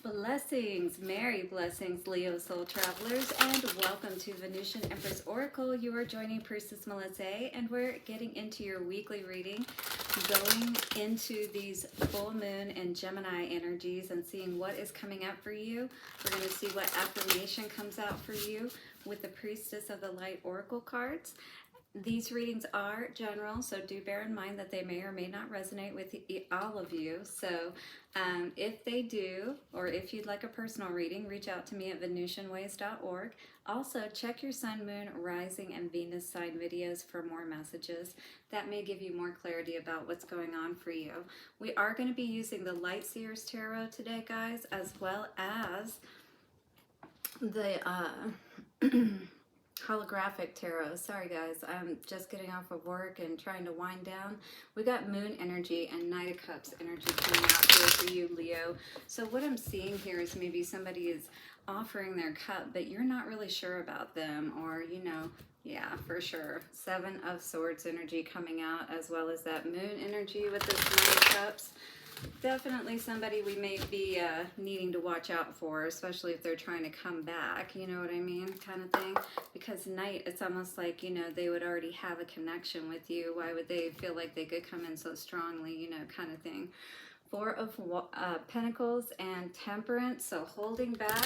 Blessings, merry blessings, Leo soul travelers, and welcome to Venusian Empress Oracle. You are joining Priestess Melissae, and we're getting into your weekly reading, going into these full moon and Gemini energies and seeing what is coming up for you. We're going to see what affirmation comes out for you with the Priestess of the Light Oracle cards. These readings are general, so do bear in mind that they may or may not resonate with all of you. So if they do, or if you'd like a personal reading, reach out to me at venusianways.org. Also, check your sun, moon, rising, and Venus sign videos for more messages. That may give you more clarity about what's going on for you. We are going to be using the Light Seers Tarot today, guys, as well as the holographic tarot. Sorry guys, I'm just getting off of work and trying to wind down. We got moon energy and Knight of Cups energy coming out here for you, Leo. So what I'm seeing here is maybe somebody is offering their cup, but you're not really sure about them, or yeah, for sure. Seven of Swords energy coming out, as well as that moon energy with this Knight of Cups. Definitely somebody we may be needing to watch out for, especially if they're trying to come back, you know what I mean, kind of thing. Because Knight, it's almost like, they would already have a connection with you. Why would they feel like they could come in so strongly, kind of thing. Four of Pentacles and Temperance, so holding back,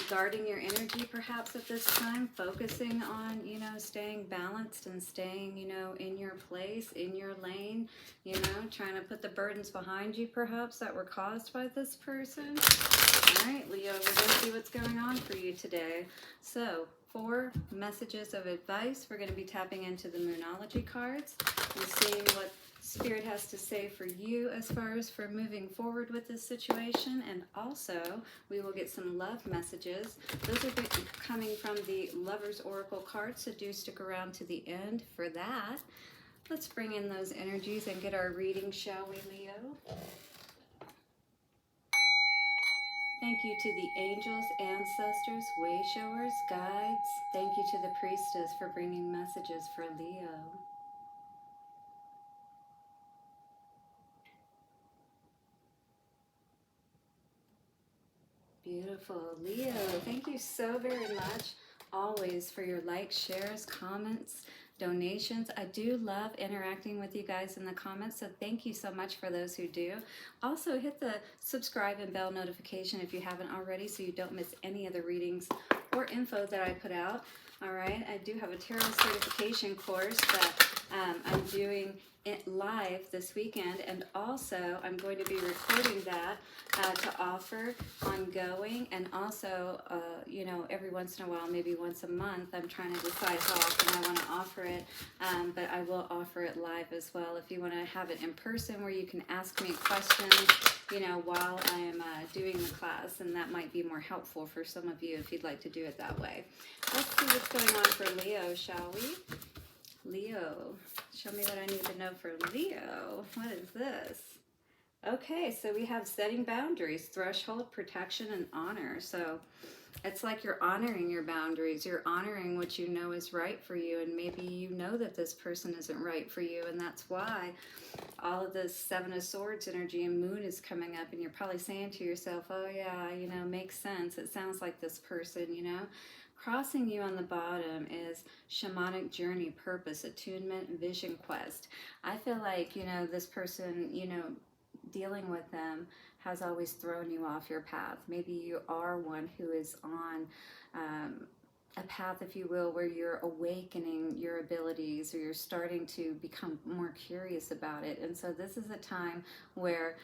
guarding your energy perhaps at this time, focusing on, staying balanced and staying, in your place, in your lane, trying to put the burdens behind you perhaps that were caused by this person. All right, Leo, we're going to see what's going on for you today. So, 4 messages of advice. We're going to be tapping into the Moonology cards and seeing what Spirit has to say for you as far as for moving forward with this situation. And also we will get some love messages. Those are coming from the Lover's Oracle cards, so do stick around to the end for that. Let's bring in those energies and get our reading, shall we, Leo? Thank you to the angels, ancestors, way showers, guides. Thank you to the priestess for bringing messages for Leo. Beautiful. Leo, thank you so very much always for your likes, shares, comments, donations. I do love interacting with you guys in the comments, so thank you so much for those who do. Also, hit the subscribe and bell notification if you haven't already so you don't miss any of the readings or info that I put out. All right, I do have a tarot certification course that I'm doing it live this weekend, and also I'm going to be recording that to offer ongoing, and also every once in a while, maybe once a month, I'm trying to decide how often I want to offer it, but I will offer it live as well. If you want to have it in person where you can ask me questions while I'm doing the class, and that might be more helpful for some of you if you'd like to do it that way. Let's see what's going on for Leo, shall we? Leo, show me what I need to know for Leo. What is this? Okay, so we have setting boundaries, threshold, protection, and honor. So it's like you're honoring your boundaries. You're honoring what you know is right for you, and maybe you know that this person isn't right for you, and that's why all of this Seven of Swords energy and moon is coming up, and you're probably saying to yourself, oh yeah, makes sense. It sounds like this person, Crossing you on the bottom is shamanic journey, purpose, attunement, vision quest. I feel like, this person, dealing with them has always thrown you off your path. Maybe you are one who is on a path, if you will, where you're awakening your abilities, or you're starting to become more curious about it. And so this is a time where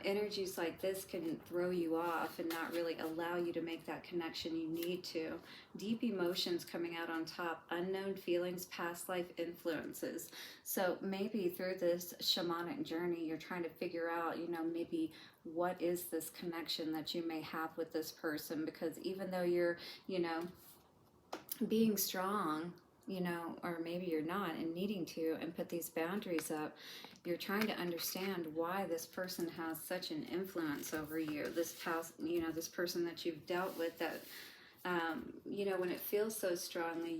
energies like this can throw you off and not really allow you to make that connection you need to. Deep emotions coming out on top, unknown feelings, past life influences. So maybe through this shamanic journey, you're trying to figure out, maybe what is this connection that you may have with this person, because even though you're, being strong, or maybe you're not, and needing to, and put these boundaries up, you're trying to understand why this person has such an influence over you. This past, this person that you've dealt with that You know, when it feels so strongly,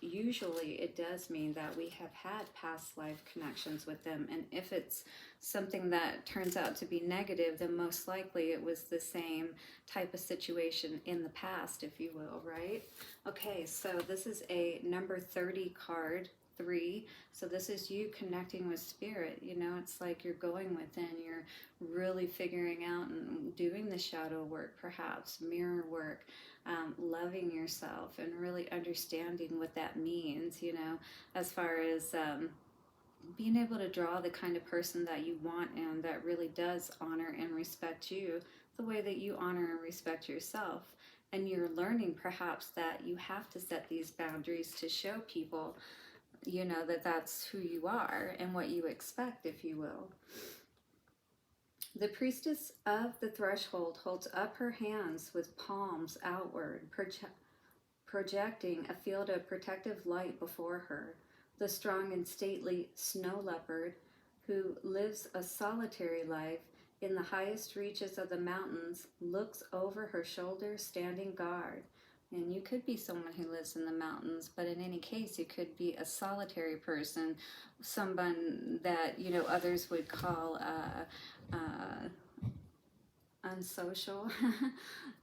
usually it does mean that we have had past life connections with them. And if it's something that turns out to be negative, then most likely it was the same type of situation in the past, if you will, right? Okay, so this is a number 30 card. 3. So this is you connecting with spirit. You know, it's like you're going within, you're really figuring out and doing the shadow work, perhaps mirror work, loving yourself and really understanding what that means, you know, as far as being able to draw the kind of person that you want and that really does honor and respect you the way that you honor and respect yourself. And you're learning perhaps that you have to set these boundaries to show people, you know, that that's who you are and what you expect, if you will. The priestess of the threshold holds up her hands with palms outward, projecting a field of protective light before her. The strong and stately snow leopard, who lives a solitary life in the highest reaches of the mountains, looks over her shoulder, standing guard. And you could be someone who lives in the mountains, but in any case, you could be a solitary person, someone that, you know, others would call unsocial.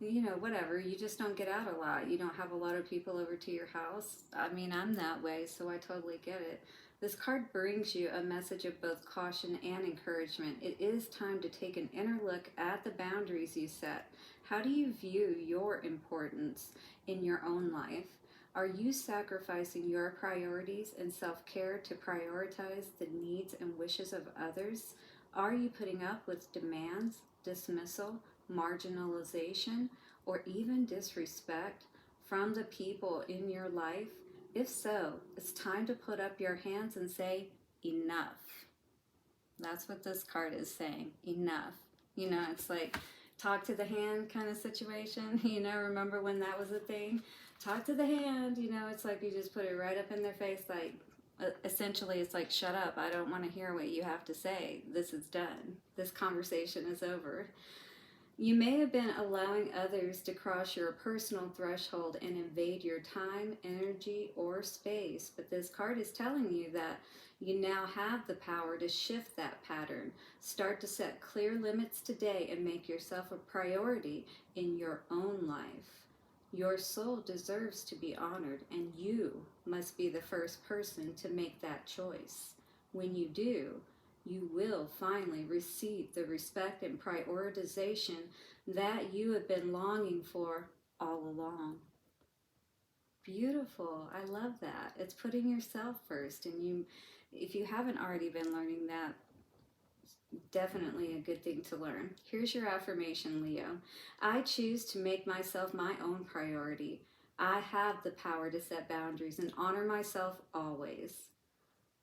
You know, whatever. You just don't get out a lot. You don't have a lot of people over to your house. I mean, I'm that way, so I totally get it. This card brings you a message of both caution and encouragement. It is time to take an inner look at the boundaries you set. How do you view your importance in your own life? Are you sacrificing your priorities and self-care to prioritize the needs and wishes of others? Are you putting up with demands, dismissal, marginalization, or even disrespect from the people in your life? If so, it's time to put up your hands and say, enough. That's what this card is saying, enough. You know, it's like talk to the hand kind of situation. You know, remember when that was a thing? Talk to the hand, you know, it's like you just put it right up in their face, like, essentially it's like, shut up, I don't want to hear what you have to say. This is done. This conversation is over. You may have been allowing others to cross your personal threshold and invade your time, energy, or space, but this card is telling you that you now have the power to shift that pattern. Start to set clear limits today and make yourself a priority in your own life. Your soul deserves to be honored, and you must be the first person to make that choice. When you do, you will finally receive the respect and prioritization that you have been longing for all along. Beautiful. I love that. It's putting yourself first, and you, if you haven't already been learning that, definitely a good thing to learn. Here's your affirmation, Leo. I choose to make myself my own priority. I have the power to set boundaries and honor myself always.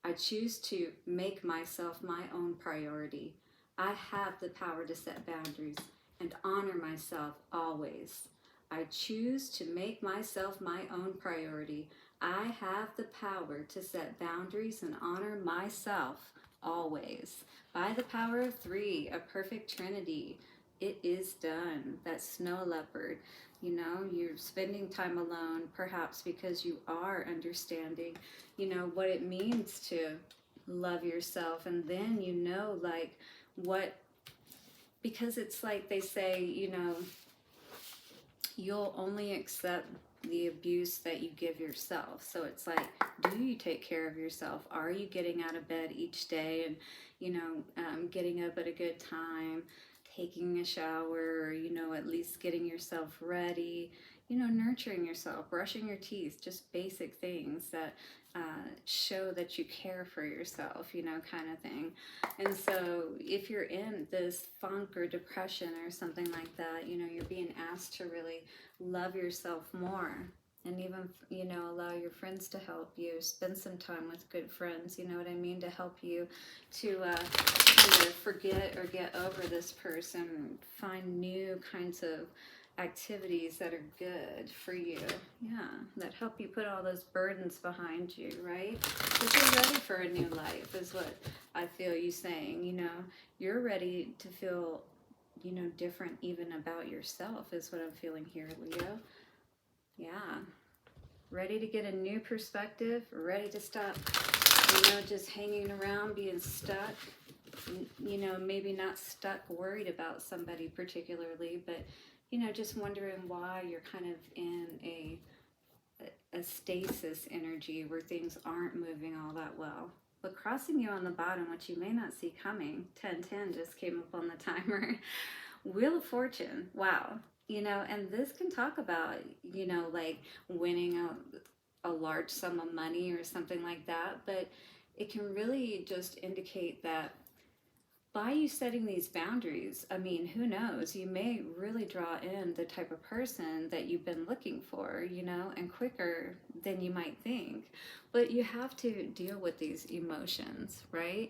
I choose to make myself my own priority. I have the power to set boundaries and honor myself always. I choose to make myself my own priority. I have the power to set boundaries and honor myself always. By the power of 3, a perfect trinity, it is done. That snow leopard, you know, you're spending time alone, perhaps because you are understanding, you know, what it means to love yourself. And then, you know, like what, because it's like they say, you know, you'll only accept the abuse that you give yourself. So it's like, do you take care of yourself? Are you getting out of bed each day and, you know, getting up at a good time, taking a shower, you know, at least getting yourself ready, you know, nurturing yourself, brushing your teeth, just basic things that show that you care for yourself, you know, kind of thing. And so if you're in this funk or depression or something like that, you know, you're being asked to really love yourself more, and even, you know, allow your friends to help you. Spend some time with good friends, you know what I mean, to help you to kind of forget or get over this person, find new kinds of activities that are good for you, yeah, that help you put all those burdens behind you, right? Because you're ready for a new life is what I feel you saying, you know, you're ready to feel, you know, different even about yourself is what I'm feeling here, Leo. Yeah. Ready to get a new perspective, ready to stop, just hanging around, being stuck. Maybe not stuck, worried about somebody particularly, but, just wondering why you're kind of in a stasis energy where things aren't moving all that well. But crossing you on the bottom, which you may not see coming, 1010 just came up on the timer. Wheel of Fortune, wow. And this can talk about, like winning a large sum of money or something like that, but it can really just indicate that by you setting these boundaries, I mean, who knows, you may really draw in the type of person that you've been looking for, and quicker than you might think. But you have to deal with these emotions, right?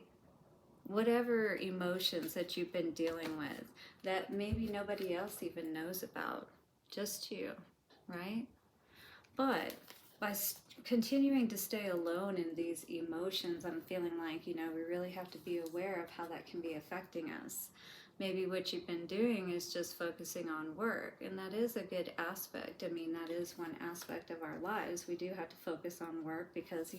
Whatever emotions that you've been dealing with that maybe nobody else even knows about, just you, right? But by continuing to stay alone in these emotions, I'm feeling like, we really have to be aware of how that can be affecting us. Maybe what you've been doing is just focusing on work, and that is a good aspect. I mean, that is one aspect of our lives. We do have to focus on work because,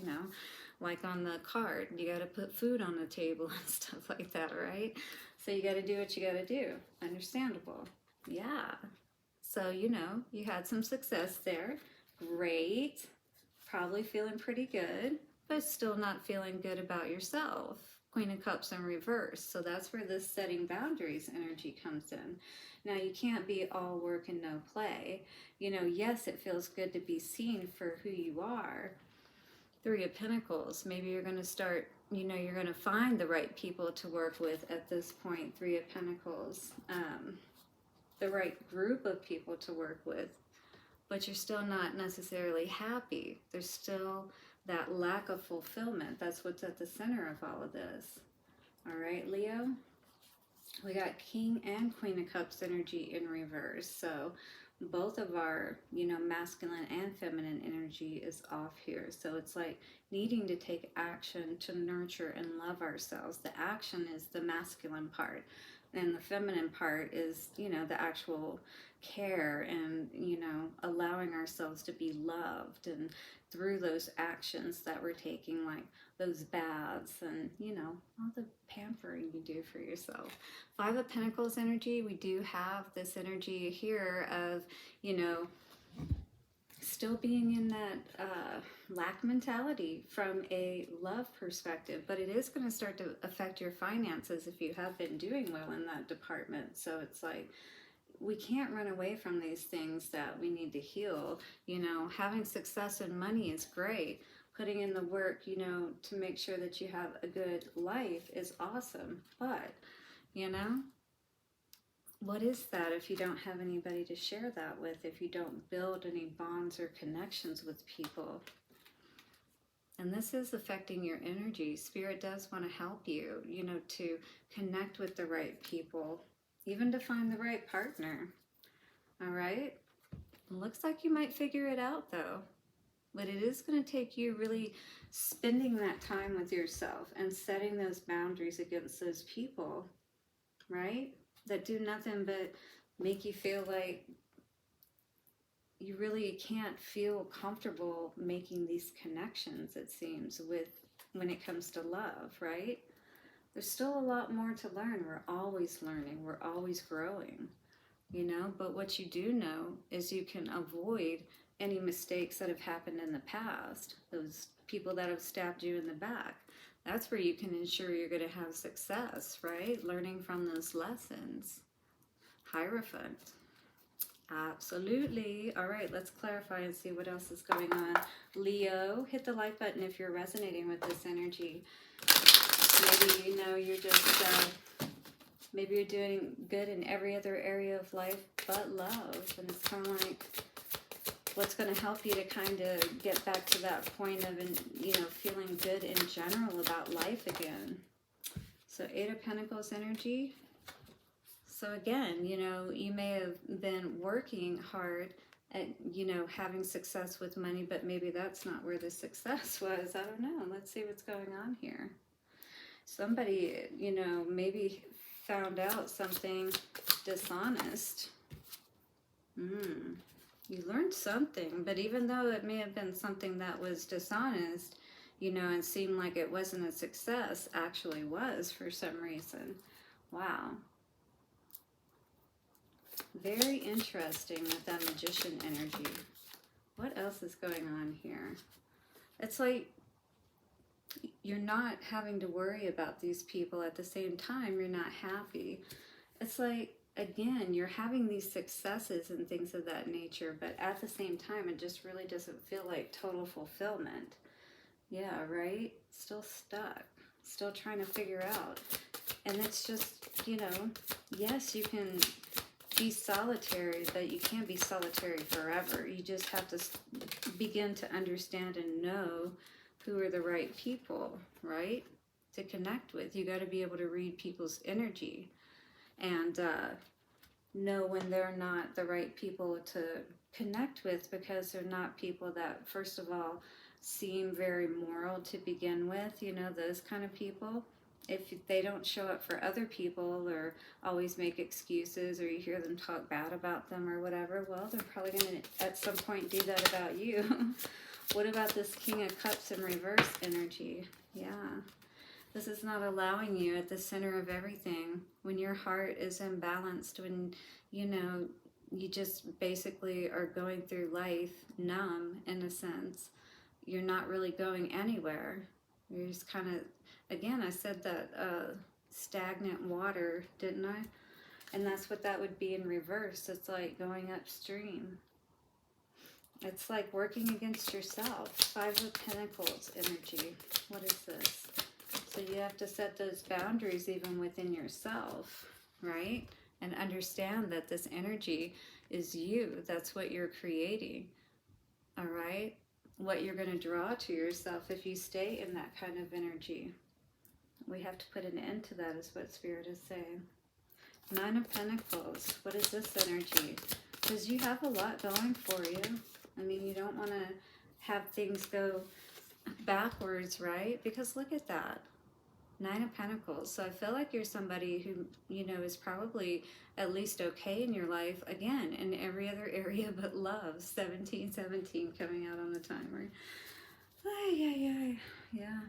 like on the card, you got to put food on the table and stuff like that, right? So you got to do what you got to do. Understandable. Yeah. So, you had some success there. Great. Probably feeling pretty good, but still not feeling good about yourself. Queen of Cups in reverse. So that's where this setting boundaries energy comes in. Now, you can't be all work and no play. Yes, it feels good to be seen for who you are. Three of Pentacles. Maybe you're going to start, you're going to find the right people to work with at this point. Three of Pentacles. The right group of people to work with. But you're still not necessarily happy. There's still that lack of fulfillment. That's what's at the center of all of this. All right, Leo? We got King and Queen of Cups energy in reverse. So both of our, masculine and feminine energy is off here. So it's like needing to take action to nurture and love ourselves. The action is the masculine part. And the feminine part is, the actual care and, allowing ourselves to be loved, and through those actions that we're taking, like those baths and, all the pampering you do for yourself. Five of Pentacles energy, we do have this energy here of, still being in that lack mentality from a love perspective, but it is going to start to affect your finances if you have been doing well in that department. So it's like, we can't run away from these things that we need to heal. Having success and money is great. Putting in the work, to make sure that you have a good life is awesome. But, what is that if you don't have anybody to share that with, if you don't build any bonds or connections with people? And this is affecting your energy. Spirit does want to help you, to connect with the right people, even to find the right partner. All right? Looks like you might figure it out though. But it is going to take you really spending that time with yourself and setting those boundaries against those people, right? That do nothing but make you feel like you really can't feel comfortable making these connections, it seems, when it comes to love, right? There's still a lot more to learn. We're always learning. We're always growing, But what you do know is you can avoid any mistakes that have happened in the past. Those people that have stabbed you in the back. That's where you can ensure you're going to have success, right? Learning from those lessons. Hierophant. Absolutely. All right, let's clarify and see what else is going on. Leo, hit the like button if you're resonating with this energy. Maybe you're just, maybe you're doing good in every other area of life but love. And it's kind of like, what's going to help you to kind of get back to that point of, feeling good in general about life again. So 8 of Pentacles energy. So again, you may have been working hard at, having success with money, but maybe that's not where the success was. I don't know. Let's see what's going on here. Somebody, maybe found out something dishonest. You learned something, but even though it may have been something that was dishonest, you know, and seemed like it wasn't a success, actually was for some reason. Wow. Very interesting with that Magician energy. What else is going on here? It's like you're not having to worry about these people. At the same time, you're not happy. It's like, again, you're having these successes and things of that nature, but at the same time, it just really doesn't feel like total fulfillment. Yeah, right? Still stuck. Still trying to figure out. And it's just, you know, yes, you can be solitary, but you can't be solitary forever. You just have to begin to understand and know who are the right people, right? To connect with. You got to be able to read people's energy and know when they're not the right people to connect with, because they're not people that, first of all, seem very moral to begin with, you know, those kind of people. If they don't show up for other people or always make excuses, or you hear them talk bad about them or whatever, well, they're probably going to at some point do that about you. What about this King of Cups in reverse energy? Yeah. This is not allowing you at the center of everything. When your heart is imbalanced, when, you know, you just basically are going through life numb in a sense. You're not really going anywhere. You're just kind of, again, I said that stagnant water, didn't I? And that's what that would be in reverse. It's like going upstream. It's like working against yourself. Five of Pentacles energy. What is this? So you have to set those boundaries even within yourself, right? And understand that this energy is you. That's what you're creating, all right? What you're going to draw to yourself if you stay in that kind of energy. We have to put an end to that, is what Spirit is saying. Nine of Pentacles. What is this energy? Because you have a lot going for you. I mean, you don't want to have things go backwards, right? Because look at that. Nine of Pentacles. So I feel like you're somebody who, you know, is probably at least okay in your life. Again, in every other area but love. 1717 coming out on the timer. Yeah.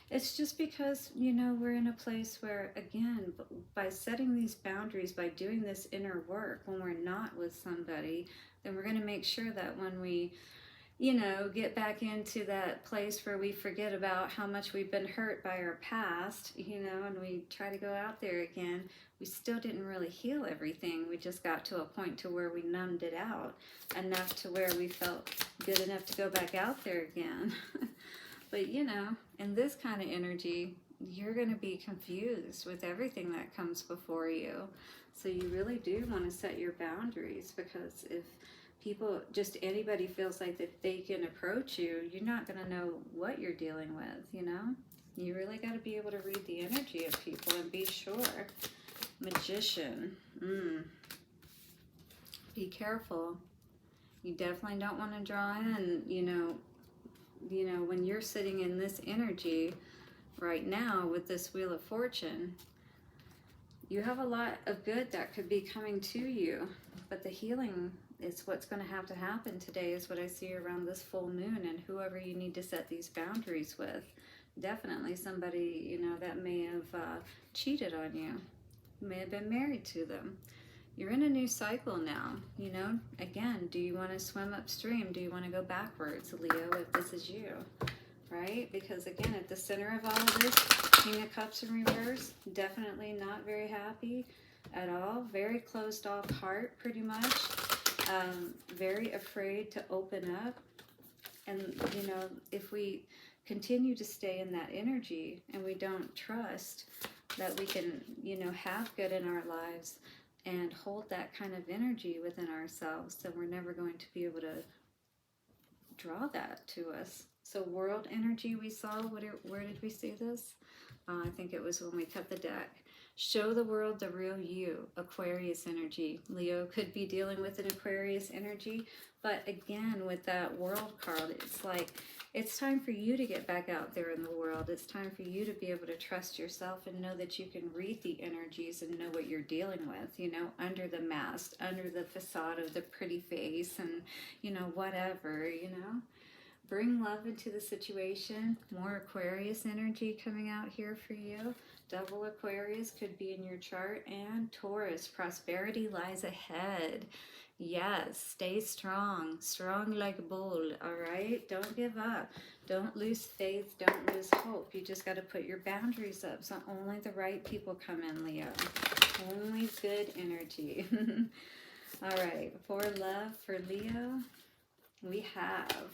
It's just because, you know, we're in a place where, again, by setting these boundaries, by doing this inner work, when we're not with somebody, then we're going to make sure that when we, you know, get back into that place where we forget about how much we've been hurt by our past, you know, and we try to go out there again, we still didn't really heal everything. We just got to a point to where we numbed it out enough to where we felt good enough to go back out there again. But, you know, in this kind of energy, you're going to be confused with everything that comes before you. So you really do want to set your boundaries, because if people, just anybody feels like that they can approach you, you're not going to know what you're dealing with, you know? You really got to be able to read the energy of people and be sure. Magician. Be careful. You definitely don't want to draw in, you know, when you're sitting in this energy right now with this Wheel of Fortune, you have a lot of good that could be coming to you, but the healing is what's going to happen today, is what I see around this full moon. And whoever you need to set these boundaries with, definitely somebody, you know, that may have cheated on you, may have been married to them. You're in a new cycle now, you know. Again, do you want to swim upstream? Do you want to go backwards, Leo, if this is you, right? Because again, at the center of all of this, King of Cups in reverse, definitely not very happy at all. Very closed off heart, pretty much. Very afraid to open up. And, you know, if we continue to stay in that energy and we don't trust that we can, you know, have good in our lives and hold that kind of energy within ourselves, then we're never going to be able to draw that to us. So world energy we saw, where did we see this? I think it was when we cut the deck. Show the world the real you, Aquarius energy. Leo could be dealing with an Aquarius energy, but again, with that World card, it's like, it's time for you to get back out there in the world. It's time for you to be able to trust yourself and know that you can read the energies and know what you're dealing with, you know, under the mask, under the facade of the pretty face and, you know, whatever, you know. Bring love into the situation. More Aquarius energy coming out here for you. Double Aquarius could be in your chart. And Taurus, prosperity lies ahead. Yes, stay strong. Strong like a bull, all right? Don't give up. Don't lose faith. Don't lose hope. You just got to put your boundaries up so only the right people come in, Leo. Only good energy. All right, for love for Leo, we have...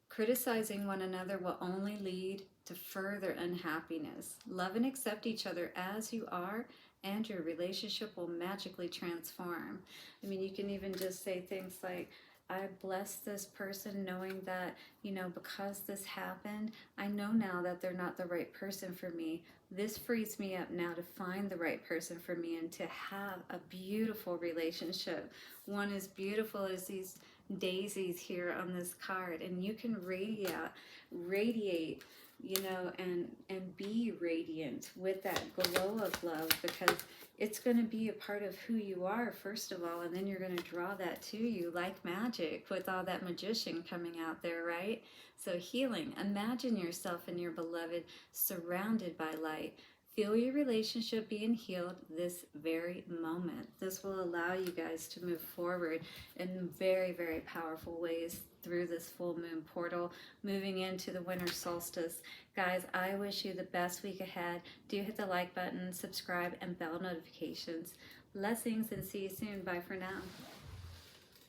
criticizing one another will only lead to further unhappiness. Love and accept each other as you are, and your relationship will magically transform. I mean, you can even just say things like, I bless this person knowing that, you know, because this happened, I know now that they're not the right person for me. This frees me up now to find the right person for me and to have a beautiful relationship. One as beautiful as these daisies here on this card, and you can radiate, you know, and be radiant with that glow of love, because it's going to be a part of who you are, first of all, and then you're going to draw that to you like magic with all that magician coming out there, right? So healing, imagine yourself and your beloved surrounded by light. Feel your relationship being healed this very moment. This will allow you guys to move forward in very, very powerful ways through this full moon portal, moving into the winter solstice. Guys, I wish you the best week ahead. Do hit the like button, subscribe, and bell notifications. Blessings, and see you soon. Bye for now.